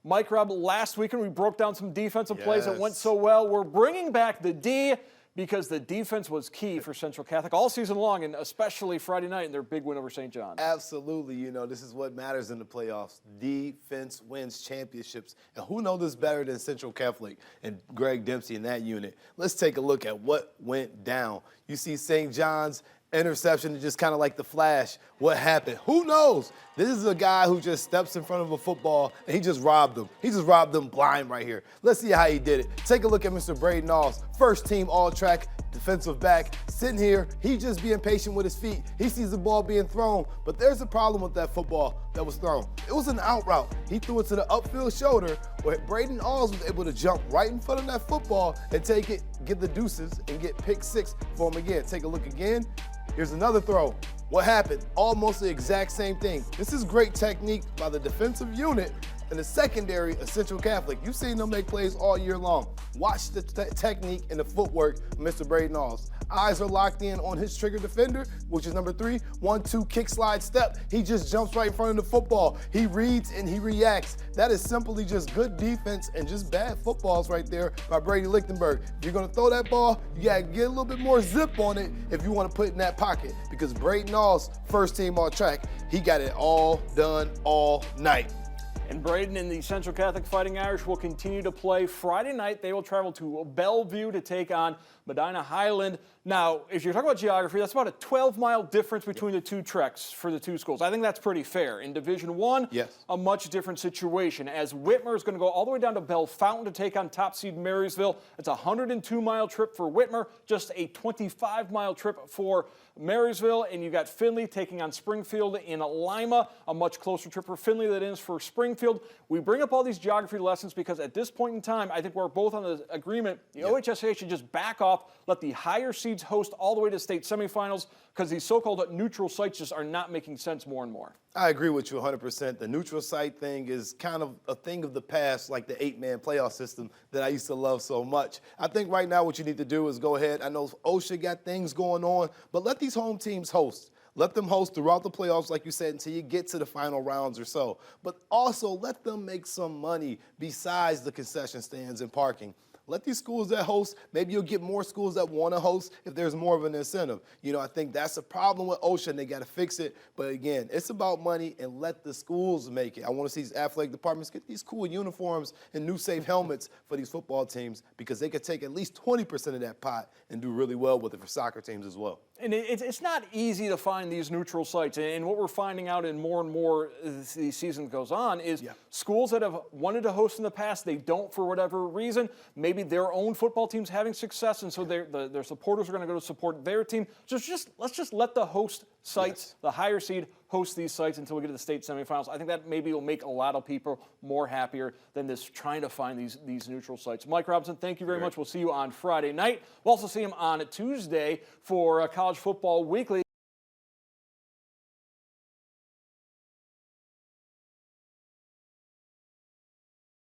Mike Robb, last weekend we broke down some defensive plays that went so well. We're bringing back the D because the defense was key for Central Catholic all season long, and especially Friday night in their big win over St. John's. Absolutely. You know, this is what matters in the playoffs. Defense wins championships. And who knows this better than Central Catholic and Greg Dempsey in that unit? Let's take a look at what went down. You see St. John's interception, just kind of like the flash. What happened? Who knows? This is a guy who just steps in front of a football, and he just robbed them. He just robbed them blind right here. Let's see how he did it. Take a look at Mr. Braden Knowles, first-team all-track defensive back, sitting here. He just being patient with his feet. He sees the ball being thrown, but there's a problem with that football that was thrown. It was an out route. He threw it to the upfield shoulder, where Braden Knowles was able to jump right in front of that football and take it, get the deuces, and get pick six for him again. Take a look again. Here's another throw. What happened? Almost the exact same thing. This is great technique by the defensive unit and the secondary of Central Catholic. You've seen them make plays all year long. Watch the technique and the footwork of Mr. Braden Knowles. Eyes are locked in on his trigger defender, which is number 3. 1-2 kick slide step. He just jumps right in front of the football. He reads and he reacts. That is simply just good defense and just bad footballs right there by Brady Lichtenberg. If you're going to throw that ball, you got to get a little bit more zip on it if you want to put it in that pocket, because Braden Knowles, first team all track, he got it all done all night. And Braden and the Central Catholic Fighting Irish will continue to play Friday night. They will travel to Bellevue to take on Medina Highland. Now, if you're talking about geography, that's about a 12-mile difference between the two treks for the two schools. I think that's pretty fair. In Division I, a much different situation, as Whitmer is going to go all the way down to Bellefontaine to take on top seed Marysville. It's a 102-mile trip for Whitmer, just a 25-mile trip for Marysville, and you got Findlay taking on Springfield in Lima, a much closer trip for Findlay than it is for Springfield. We bring up all these geography lessons because at this point in time, I think we're both on the agreement the OHSAA should just back off, let the higher seeds host all the way to state semifinals, because these so-called neutral sites just are not making sense more and more. I agree with you 100%. The neutral site thing is kind of a thing of the past, like the 8-man playoff system that I used to love so much. I think right now what you need to do is go ahead. I know OSHA got things going on, but let these home teams host. Let them host throughout the playoffs, like you said, until you get to the final rounds or so. But also let them make some money besides the concession stands and parking. Let these schools that host, maybe you'll get more schools that want to host if there's more of an incentive. You know, I think that's a problem with OSHA, and they got to fix it. But again, it's about money, and let the schools make it. I want to see these athletic departments get these cool uniforms and new safe helmets for these football teams, because they could take at least 20% of that pot and do really well with it for soccer teams as well. And it's not easy to find these neutral sites. And what we're finding out in more and more as the season goes on is schools that have wanted to host in the past, they don't for whatever reason. Maybe their own football team's having success, and so their supporters are going to go to support their team. So let's just let the host sites, the higher seed, host these sites until we get to the state semifinals. I think that maybe will make a lot of people more happier than this trying to find these neutral sites. Mike Robinson, thank you very much. We'll see you on Friday night. We'll also see him on Tuesday for College Football Weekly.